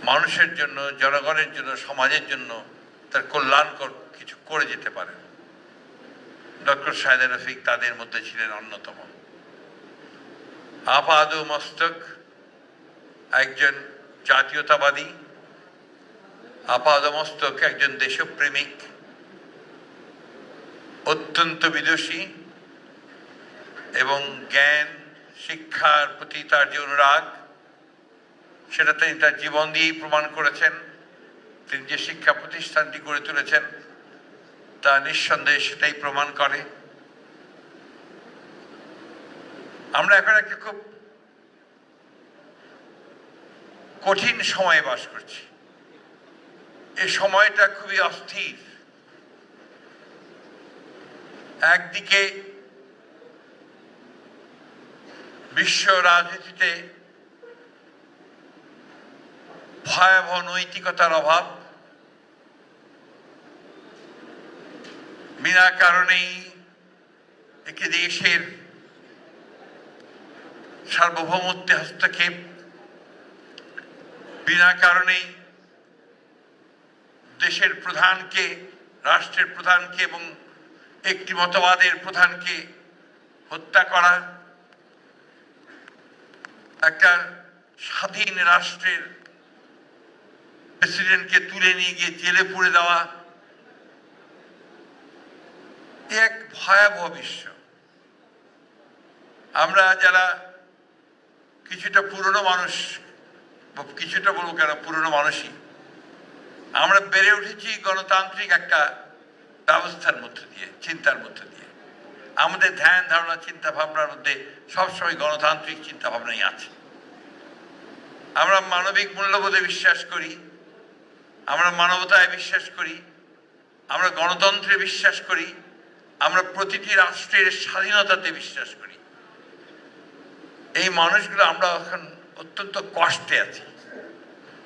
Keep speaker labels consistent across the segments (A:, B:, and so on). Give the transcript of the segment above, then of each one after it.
A: মানুষের জন্য, জনগণের জন্য, সমাজের জন্য তার কল্যাণকর কিছু করে যেতে পারেন। ডক্টর সাইদা রফিক তাদের মধ্যে ছিলেন অন্যতম। আপাদমস্তক একজন জাতীয়তাবাদী, আপাদমস্তক একজন দেশপ্রেমিক, অত্যন্ত বিদুষী এবং জ্ঞান শিক্ষার প্রতি তার যে অনুরাগ সেটা তিনি তার জীবন দিয়েই প্রমাণ করেছেন। তিনি যে শিক্ষা প্রতিষ্ঠানটি গড়ে তুলেছেন তা নিঃসন্দেহে সেটাই প্রমাণ করে। আমরা এখন একটা খুব কঠিন সময়ে বাস করছি। এই সময়টা খুবই অস্থির। একদিকে বিশ্ব রাজনীতিতে ভয়াবহ নৈতিকতার অভাব, বিনা কারণেই একটি দেশের সার্বভৌমত্বে হস্তক্ষেপ, বিনা কারণেই দেশের প্রধানকে, রাষ্ট্রের প্রধানকে এবং একটি মতবাদের প্রধানকে হত্যা করা, একটা স্বাধীন রাষ্ট্রের প্রেসিডেন্টকে তুলে নিয়ে গিয়ে জেলে পুরে দেওয়া, এক ভয়াবহ বিশ্ব। আমরা যারা কিছুটা পুরনো মানুষ, কিছুটা বলবো কেন, পুরনো মানুষই, আমরা বেড়ে উঠেছি গণতান্ত্রিক একটা ব্যবস্থার মধ্যে দিয়ে, চিন্তার মধ্যে দিয়ে। আমাদের ধ্যান ধারণা চিন্তা ভাবনার মধ্যে সবসময় গণতান্ত্রিক চিন্তা ভাবনাই আছে। আমরা মানবিক মূল্যবোধে বিশ্বাস করি, আমরা মানবতায় বিশ্বাস করি, আমরা গণতন্ত্রে বিশ্বাস করি, আমরা প্রতিটি রাষ্ট্রের স্বাধীনতাতে বিশ্বাস করি। এই মানুষগুলো আমরা এখন অত্যন্ত কষ্টে আছি।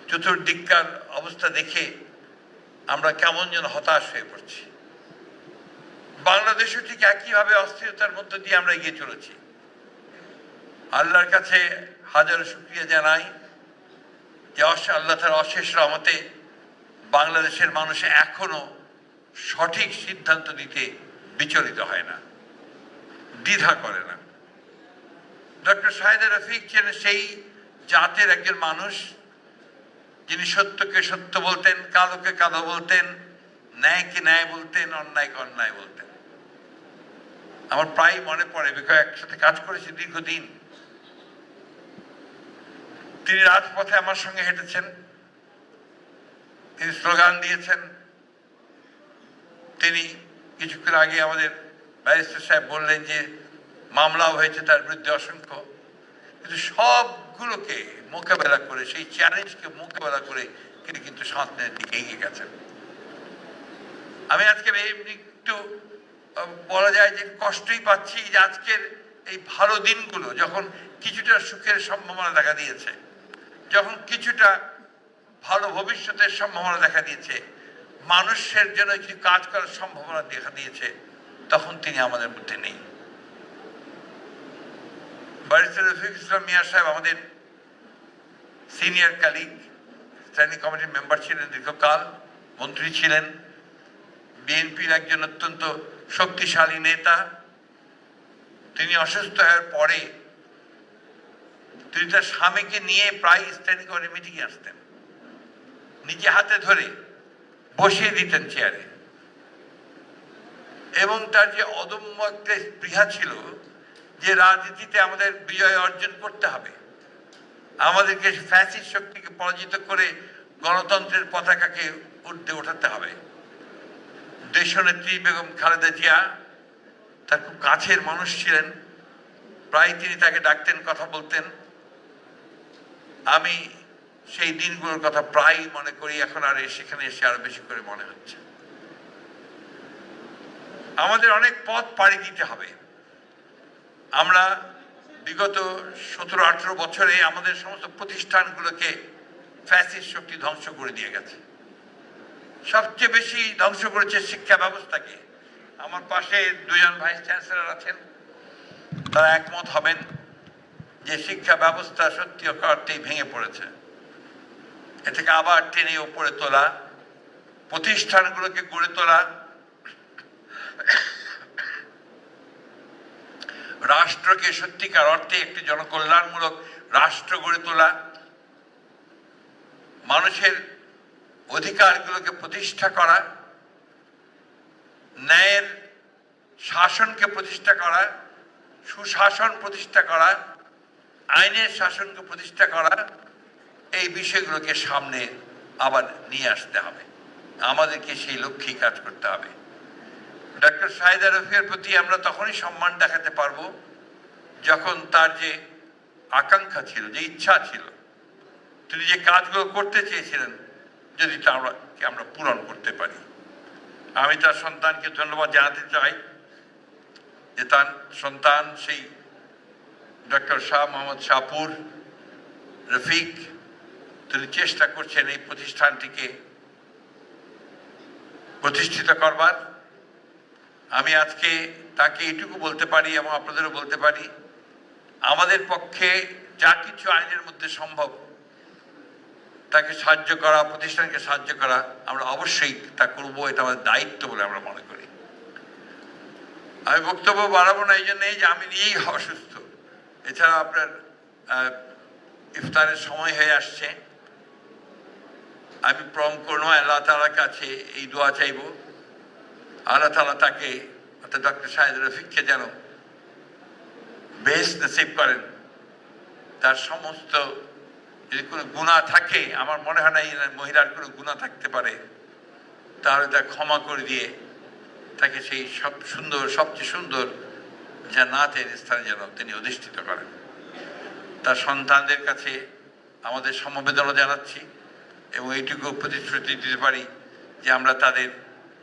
A: চতুর্দিককার অবস্থা দেখে আমরা কেমন যেন হতাশ হয়ে পড়ছি। বাংলাদেশও ঠিক একইভাবে অস্থিরতার মধ্য দিয়ে আমরা এগিয়ে চলেছি। আল্লাহর কাছে হাজারো শুকরিয়া জানাই যে আল্লাহ তার অশেষ রহমতে বাংলাদেশের মানুষ এখনো সঠিক সিদ্ধান্ত নিতে বিচলিত হয় না, দ্বিধা করে না। ডক্টর সাইদা রফিক ছিলেন সেই জাতের একজন মানুষ যিনি সত্যকে সত্য বলতেন, কালোকে কালো বলতেন, ন্যায়কে ন্যায় বলতেন, অন্যায়কে অন্যায় বলতেন। আমার প্রায় মনে পড়ে, বিকজ একসাথে কাজ করেছি দীর্ঘদিন। তিনি রাজপথে আমার সঙ্গে হেঁটেছেন, তিনি স্লোগান দিয়েছেন। তিনি কিছুক্ষণ আগে আমাদের ব্যারিস্টার সাহেব বললেন যে মামলাও হয়েছে তার বিরুদ্ধে অসংখ্য, কিন্তু সবগুলোকে মোকাবেলা করে, সেই চ্যালেঞ্জকে মোকাবেলা করে তিনি কিন্তু সামনের দিকে এগিয়ে গেছেন। আমি আজকে একটু বলা যায় যে কষ্টই পাচ্ছি যে আজকের এই ভালো দিনগুলো যখন কিছুটা সুখের সম্ভাবনা দেখা দিয়েছে, যখন কিছুটা ভালো ভবিষ্যতের সম্ভাবনা দেখা দিয়েছে, মানুষের জন্য কিছু কাজ করার সম্ভাবনা দেখা দিয়েছে, তখন তিনি আমাদের মধ্যে নেই। ব্যারিস্টার রফিক ইসলাম মিয়া সাহেব আমাদের সিনিয়র কালিগ, স্ট্যান্ডিং কমিটির মেম্বার ছিলেন দীর্ঘকাল, মন্ত্রী ছিলেন, বিএনপির একজন অত্যন্ত শক্তিশালী নেতা। তিনি অসুস্থ হওয়ার পরে তিনি তার স্বামীকে নিয়ে প্রায় স্ট্যান্ডিং কমিটির মিটিংয়ে আসতেন, নিজে হাতে ধরে বসিয়ে দিতেন চেয়ারে, এবং তার যে অদম্য একটা স্পৃহা ছিল যে রাজনীতিতে আমাদের বিজয় অর্জন করতে হবে, আমাদেরকে ফ্যাসিস্ট শক্তিকে পরাজিত করে গণতন্ত্রের পতাকাকে ঊর্ধ্বে ওঠাতে হবে। দেশনেত্রী বেগম খালেদা জিয়া তার খুব কাছের মানুষ ছিলেন, প্রায় তিনি তাকে ডাকতেন, কথা বলতেন। আমি সেই দিনগুলোর কথা প্রায় মনে করি, এখন আর সেখানে এসে আরো বেশি করে মনে হচ্ছে। আমাদের অনেক পথ পাড়ি দিতে হবে। আমরা বিগত 17-18 বছরে আমাদের সমস্ত প্রতিষ্ঠানগুলোকে ফ্যাসিস্ট শক্তি ধ্বংস করে দিয়ে গেছে। সবচেয়ে বেশি ধ্বংস করেছে শিক্ষা ব্যবস্থাকে। আমার পাশে দুজন ভাইস চ্যান্সেলর আছেন, তারা একমত হবেন যে শিক্ষা ব্যবস্থা সত্যি অর্থেই ভেঙে পড়েছে। এটাকে আবার টেনে উপরে তোলা, প্রতিষ্ঠানগুলোকে গড়ে তোলা, রাষ্ট্রকে সত্যিকার অর্থে একটি জনকল্যাণমূলক রাষ্ট্র গড়ে তোলা, মানুষের অধিকারগুলোকে প্রতিষ্ঠা করা, ন্যায়ের শাসনকে প্রতিষ্ঠা করা, সুশাসন প্রতিষ্ঠা করা, আইনের শাসনকে প্রতিষ্ঠা করা, এই বিষয়গুলোকে সামনে আবার নিয়ে আসতে হবে। আমাদেরকে সেই লক্ষ্যেই কাজ করতে হবে। ডক্টর সাইদা রফিকের প্রতি আমরা তখনই সম্মান দেখাতে পারবো যখন তার যে আকাঙ্ক্ষা ছিল, যে ইচ্ছা ছিল, তিনি যে কাজগুলো করতে চেয়েছিলেন, যদি তা আমরা পূরণ করতে পারি। আমি তার সন্তানকে ধন্যবাদ জানাতে চাই যে তার সন্তান সেই ডক্টর শাহ মোহাম্মদ শাহপুর রফিক, তিনি চেষ্টা করছেন এই প্রতিষ্ঠানটিকে প্রতিষ্ঠিত করবার। আমি আজকে তাকে এটুকু বলতে পারি এবং আপনাদেরও বলতে পারি, আমাদের পক্ষে যা কিছু আইনের মধ্যে সম্ভব তাকে সাহায্য করা, প্রতিষ্ঠানকে সাহায্য করা, আমরা অবশ্যই তা করব। এটা আমাদের দায়িত্ব বলে আমরা মনে করি। আমি বক্তব্য বাড়াবো না এই জন্যই যে আমি নিজেই অসুস্থ। এছাড়া আপনার ইফতারের সময় হয়ে আসছে। আমি পরম করুণাময় আল্লাহ তাআলার কাছে এই দোয়া চাইব, আল্লাহ তাআলা তাকে অর্থাৎ ডক্টর সাইদ রফিককে যেন বেহেশত নসিব করেন। তার সমস্ত যদি কোনো গুনাহ থাকে, আমার মনে হয় না এই মহিলার কোনো গুনাহ থাকতে পারে, তাহলে তা ক্ষমা করে দিয়ে তাকে সেই সবচেয়ে সুন্দর জান্নাতের স্থানে যেন তিনি অধিষ্ঠিত করেন। তার সন্তানদের কাছে আমাদের সমবেদনা জানাচ্ছি এবং এইটুকু প্রতিশ্রুতি দিতে পারি যে আমরা তাদের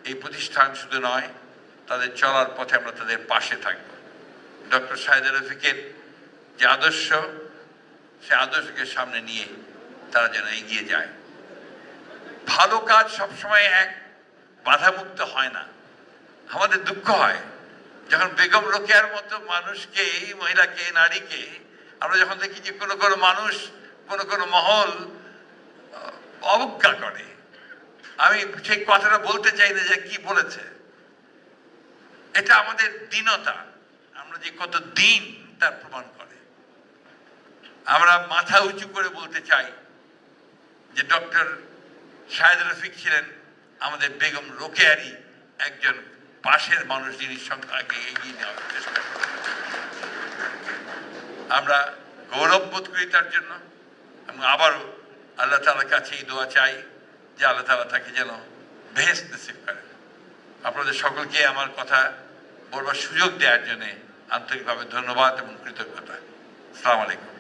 A: এই প্রতিষ্ঠান শুধু নয়, তাদের চলার পথে আমরা তাদের পাশে থাকব। ডক্টর সাইদা রফিকের যে আদর্শ, সে আদর্শকে সামনে নিয়ে তারা যেন এগিয়ে যায়। ভালো কাজ সবসময় এক বাধামুক্ত হয় না। আমাদের দুঃখ হয় যখন বেগম রোকেয়ার মতো মানুষকে, এই মহিলাকে, নারীকে আমরা যখন দেখি যে কোনো কোনো মানুষ, কোনো কোনো মহল অবজ্ঞা করে। আমি সেই কথাটা বলতে চাই না যে কি বলেছে, এটা আমাদের দীনতা, আমরা যে কত দিন তার প্রমাণ করে। আমরা মাথা উঁচু করে বলতে চাই যে ডক্টর সাইদ রফিক ছিলেন আমাদের বেগম রোকেয়ারই একজন পাশের মানুষ, যিনি সংখ্যাকে এগিয়ে নেওয়ার চেষ্টা করেন। আমরা গৌরব বোধ করি তার জন্য এবং আবারও আল্লাহ তাআলার কাছে এই দোয়া চাই যে আল্লাহ তাআলা তাকে যেন বেহেশত নসিব করেন। আপনাদের সকলকে আমার কথা বলবার সুযোগ দেওয়ার জন্য আন্তরিকভাবে ধন্যবাদ এবং কৃতজ্ঞতা। আসসালামু আলাইকুম।